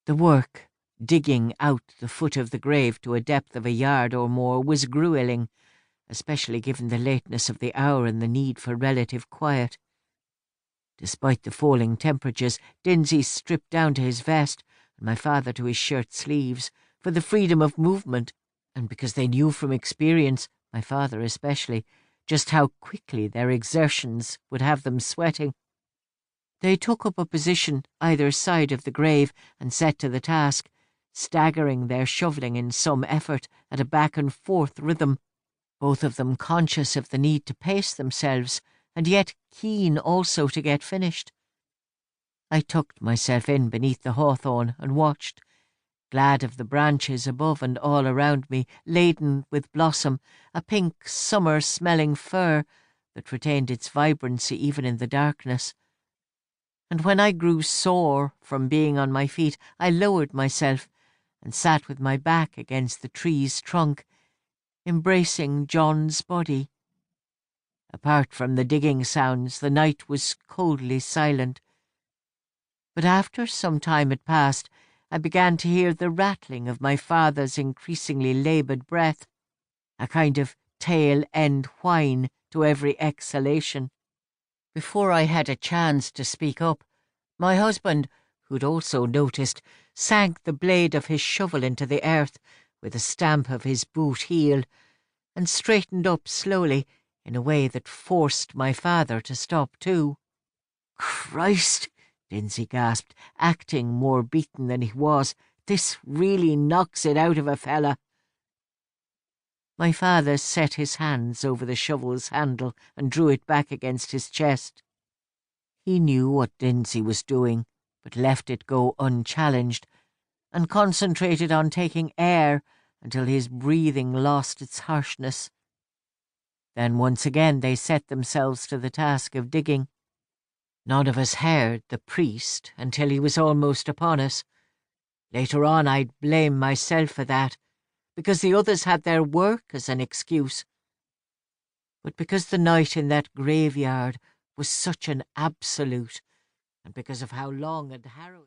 The work, digging out the foot of the grave to a depth of a yard or more, was gruelling, especially given the lateness of the hour and the need for relative quiet. Despite the falling temperatures, Dinsey stripped down to his vest and my father to his shirt sleeves for the freedom of movement, and because they knew from experience, my father especially, just how quickly their exertions would have them sweating. They took up a position either side of the grave and set to the task, staggering their shovelling in some effort at a back-and-forth rhythm, both of them conscious of the need to pace themselves, and yet keen also to get finished. I tucked myself in beneath the hawthorn and watched, glad of the branches above and all around me, laden with blossom, a pink, summer-smelling fir that retained its vibrancy even in the darkness. And when I grew sore from being on my feet, I lowered myself and sat with my back against the tree's trunk, embracing John's body. Apart from the digging sounds, the night was coldly silent. But after some time had passed, I began to hear the rattling of my father's increasingly laboured breath, a kind of tail-end whine to every exhalation. Before I had a chance to speak up, my husband, who'd also noticed, sank the blade of his shovel into the earth with a stamp of his boot heel, and straightened up slowly in a way that forced my father to stop too. "Christ!" Dinsey gasped, acting more beaten than he was. "This really knocks it out of a fella." My father set his hands over the shovel's handle and drew it back against his chest. He knew what Dinsey was doing, but left it go unchallenged, and concentrated on taking air until his breathing lost its harshness. Then once again they set themselves to the task of digging. None of us heard the priest until he was almost upon us. Later on I'd blame myself for that, because the others had their work as an excuse. But because the night in that graveyard was such an absolute, and because of how long and harrowing